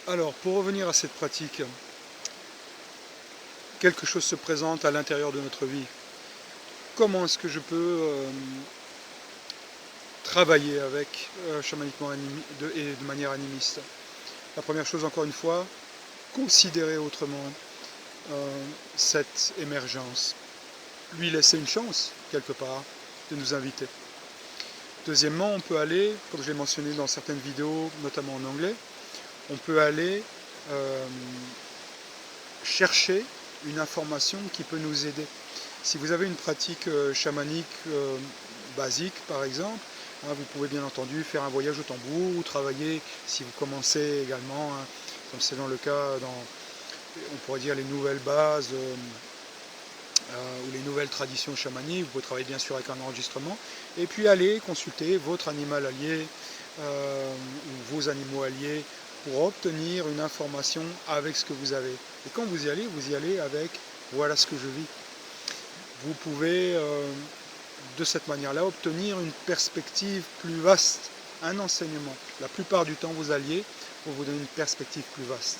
Alors, pour revenir à cette pratique, quelque chose se présente à l'intérieur de notre vie. Comment est-ce que je peux travailler avec chamaniquement et de manière animiste? La première chose, encore une fois, considérer autrement cette émergence. Lui laisser une chance, quelque part, de nous inviter. Deuxièmement, on peut aller, comme je l'ai mentionné dans certaines vidéos, notamment en anglais, on peut aller chercher une information qui peut nous aider. Si vous avez une pratique chamanique basique, par exemple, hein, vous pouvez bien entendu faire un voyage au tambour ou travailler, si vous commencez également, hein, comme c'est dans le cas dans, on pourrait dire, les nouvelles bases ou les nouvelles traditions chamaniques. Vous pouvez travailler bien sûr avec un enregistrement et puis aller consulter votre animal allié ou vos animaux alliés pour obtenir une information avec ce que vous avez. Et quand vous y allez avec voilà ce que je vis. Vous pouvez de cette manière-là obtenir une perspective plus vaste, un enseignement. La plupart du temps, vous alliez pour vous donner une perspective plus vaste.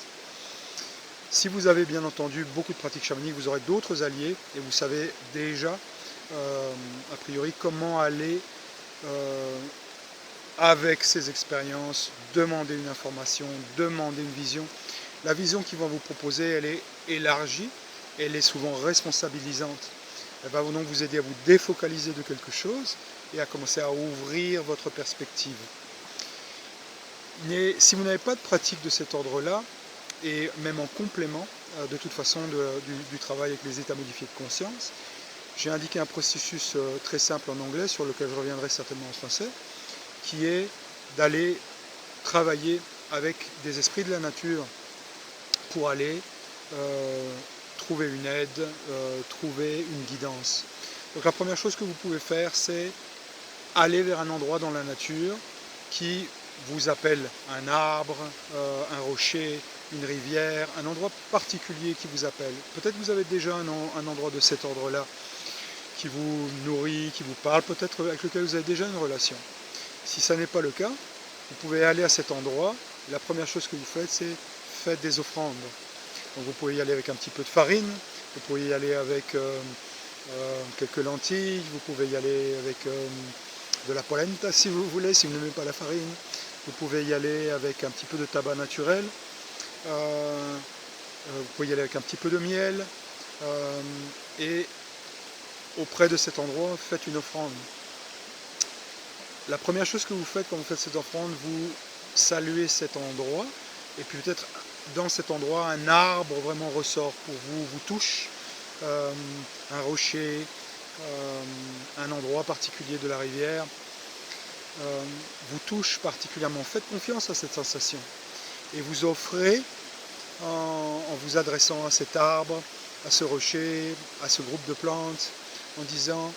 Si vous avez bien entendu beaucoup de pratiques chamaniques, vous aurez d'autres alliés et vous savez déjà, a priori, comment aller avec ces expériences, demander une information, demander une vision. La vision qu'ils vont vous proposer, elle est élargie, elle est souvent responsabilisante. Elle va donc vous aider à vous défocaliser de quelque chose et à commencer à ouvrir votre perspective. Mais si vous n'avez pas de pratique de cet ordre-là, et même en complément de toute façon du travail avec les états modifiés de conscience, j'ai indiqué un processus très simple en anglais sur lequel je reviendrai certainement en français, qui est d'aller travailler avec des esprits de la nature pour aller trouver une aide, trouver une guidance. Donc la première chose que vous pouvez faire, c'est aller vers un endroit dans la nature qui vous appelle, un arbre, un rocher, une rivière, un endroit particulier qui vous appelle. Peut-être que vous avez déjà un endroit de cet ordre-là qui vous nourrit, qui vous parle, peut-être avec lequel vous avez déjà une relation. Si ça n'est pas le cas, vous pouvez aller à cet endroit. La première chose que vous faites, c'est faites des offrandes. Donc vous pouvez y aller avec un petit peu de farine, vous pouvez y aller avec quelques lentilles, vous pouvez y aller avec de la polenta si vous voulez, si vous n'aimez pas la farine. Vous pouvez y aller avec un petit peu de tabac naturel, vous pouvez y aller avec un petit peu de miel, et auprès de cet endroit, faites une offrande. La première chose que vous faites quand vous faites cette offrande, vous saluez cet endroit, et puis peut-être dans cet endroit, un arbre vraiment ressort pour vous, vous touche, un rocher, un endroit particulier de la rivière, vous touche particulièrement. Faites confiance à cette sensation et vous offrez en vous adressant à cet arbre, à ce rocher, à ce groupe de plantes, en disant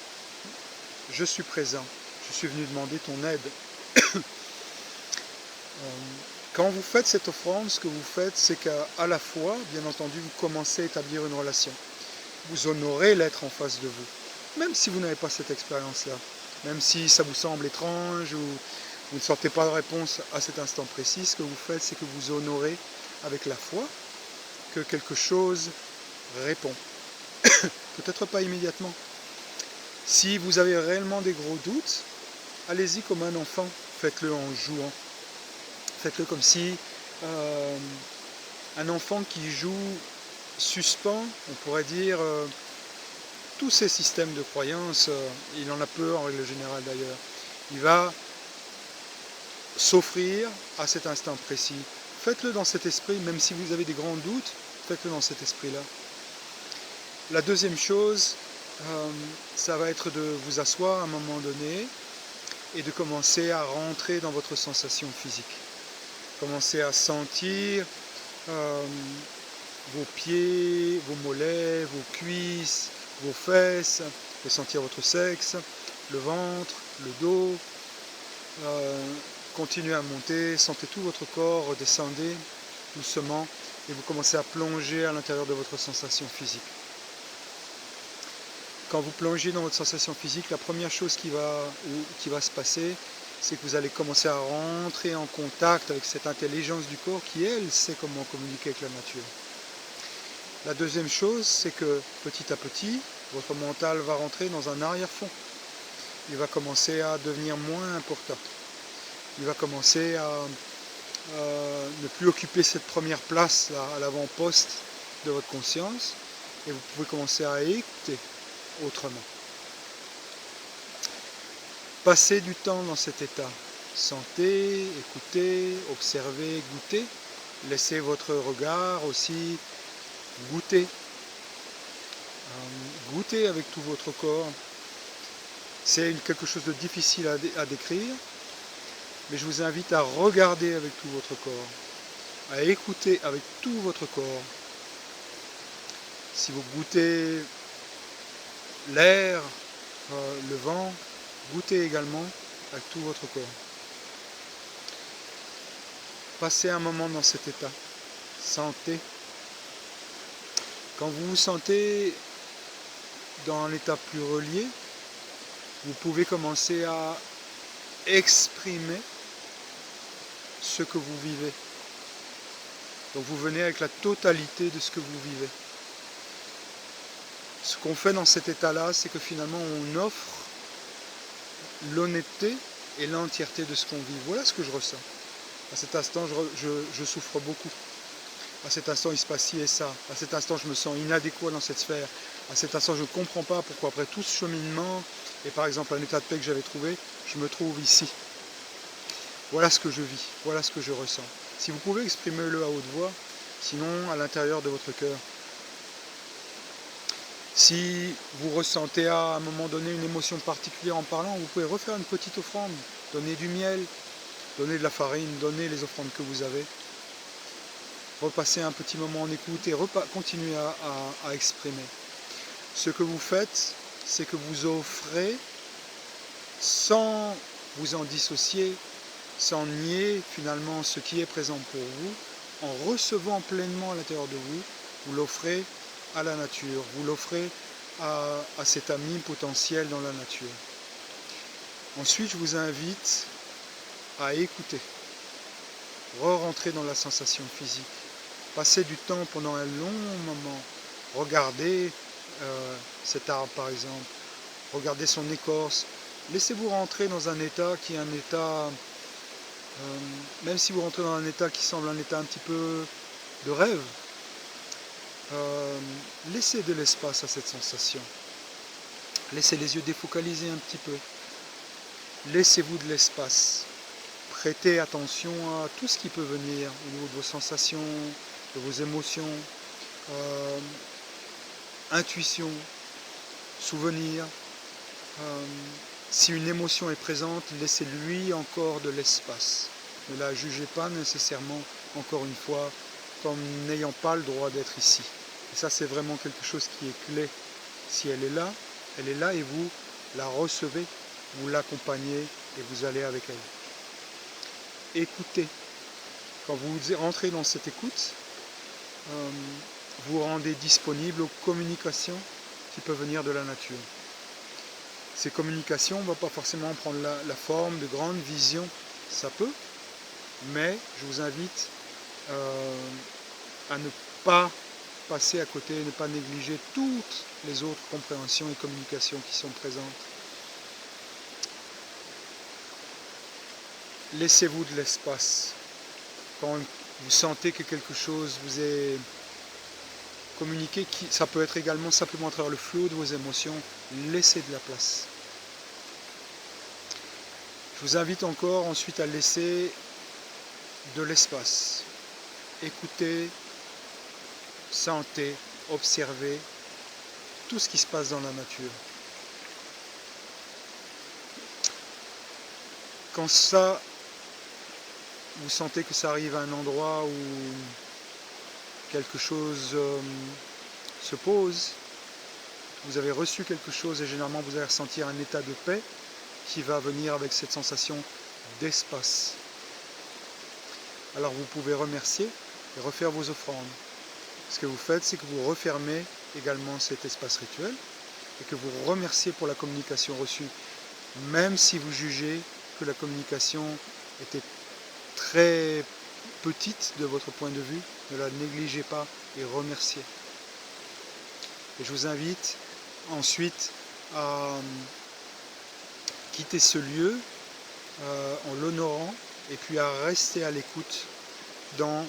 « Je suis présent, je suis venu demander ton aide ». Quand vous faites cette offrande, ce que vous faites, c'est qu'à la fois, bien entendu, vous commencez à établir une relation. Vous honorez l'être en face de vous, même si vous n'avez pas cette expérience-là, même si ça vous semble étrange ou vous ne sortez pas de réponse à cet instant précis, ce que vous faites, c'est que vous honorez avec la foi que quelque chose répond. Peut-être pas immédiatement. Si vous avez réellement des gros doutes, allez-y comme un enfant, faites-le en jouant. Faites-le comme si un enfant qui joue suspend, on pourrait dire, tous ces systèmes de croyances, il en a peur en règle générale d'ailleurs. Il va s'offrir à cet instant précis. Faites-le dans cet esprit, même si vous avez des grands doutes, faites-le dans cet esprit-là. La deuxième chose, ça va être de vous asseoir à un moment donné et de commencer à rentrer dans votre sensation physique. Commencez à sentir vos pieds, vos mollets, vos cuisses, vos fesses, vous pouvez sentir votre sexe, le ventre, le dos. Continuez à monter, sentez tout votre corps, redescendez doucement et vous commencez à plonger à l'intérieur de votre sensation physique. Quand vous plongez dans votre sensation physique, la première chose qui va se passer, c'est que vous allez commencer à rentrer en contact avec cette intelligence du corps qui, elle, sait comment communiquer avec la nature. La deuxième chose, c'est que petit à petit, votre mental va rentrer dans un arrière-fond. Il va commencer à devenir moins important. Il va commencer à ne plus occuper cette première place là, à l'avant-poste de votre conscience, et vous pouvez commencer à écouter autrement. Passez du temps dans cet état. Sentez, écoutez, observez, goûtez. Laissez votre regard aussi goûter. Goûtez avec tout votre corps. C'est quelque chose de difficile à décrire, mais je vous invite à regarder avec tout votre corps, à écouter avec tout votre corps. Si vous goûtez l'air, le vent, goûtez également avec tout votre corps. Passez un moment dans cet état. Sentez. Quand vous vous sentez dans l'état plus relié, vous pouvez commencer à exprimer ce que vous vivez. Donc vous venez avec la totalité de ce que vous vivez. Ce qu'on fait dans cet état-là, c'est que finalement on offre l'honnêteté et l'entièreté de ce qu'on vit. Voilà ce que je ressens. À cet instant, je souffre beaucoup. À cet instant, il se passe ci et ça. À cet instant, je me sens inadéquat dans cette sphère. À cet instant, je ne comprends pas pourquoi, après tout ce cheminement, et par exemple un état de paix que j'avais trouvé, je me trouve ici. Voilà ce que je vis, voilà ce que je ressens. Si vous pouvez, exprimez-le à haute voix, sinon à l'intérieur de votre cœur. Si vous ressentez à un moment donné une émotion particulière en parlant, vous pouvez refaire une petite offrande, donner du miel, donner de la farine, donner les offrandes que vous avez. Repassez un petit moment en écoute et continuez à exprimer. Ce que vous faites, c'est que vous offrez sans vous en dissocier, sans nier finalement ce qui est présent pour vous, en recevant pleinement à l'intérieur de vous, vous l'offrez à la nature, vous l'offrez à cet ami potentiel dans la nature. Ensuite, je vous invite à écouter, re-rentrer dans la sensation physique, passer du temps pendant un long moment, regarder cet arbre par exemple, regardez son écorce, laissez-vous rentrer dans un état qui est un état, même si vous rentrez dans un état qui semble un état un petit peu de rêve, laissez de l'espace à cette sensation, laissez les yeux défocalisés un petit peu, laissez-vous de l'espace, prêtez attention à tout ce qui peut venir au niveau de vos sensations, de vos émotions, intuition, souvenir. Si une émotion est présente, laissez-lui encore de l'espace. Ne la jugez pas nécessairement, encore une fois, comme n'ayant pas le droit d'être ici. Et ça, c'est vraiment quelque chose qui est clé. Si elle est là et vous la recevez, vous l'accompagnez et vous allez avec elle. Écoutez. Quand vous rentrez dans cette écoute, vous rendez disponible aux communications qui peuvent venir de la nature. Ces communications ne vont pas forcément prendre la forme de grandes visions, ça peut, mais je vous invite à ne pas passer à côté, ne pas négliger toutes les autres compréhensions et communications qui sont présentes. Laissez-vous de l'espace. Quand vous sentez que quelque chose vous est communiqué, ça peut être également simplement à travers le flot de vos émotions, laissez de la place. Je vous invite encore ensuite à laisser de l'espace. Écoutez, sentez, observez tout ce qui se passe dans la nature. Quand ça, vous sentez que ça arrive à un endroit où quelque chose se pose, vous avez reçu quelque chose et généralement vous allez ressentir un état de paix qui va venir avec cette sensation d'espace. Alors vous pouvez remercier et refaire vos offrandes. Ce que vous faites, c'est que vous refermez également cet espace rituel et que vous remerciez pour la communication reçue, même si vous jugez que la communication était très petite de votre point de vue, ne la négligez pas et remerciez. Et je vous invite ensuite à quitter ce lieu en l'honorant et puis à rester à l'écoute dans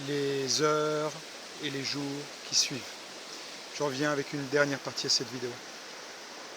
les heures et les jours qui suivent. Je reviens avec une dernière partie à cette vidéo.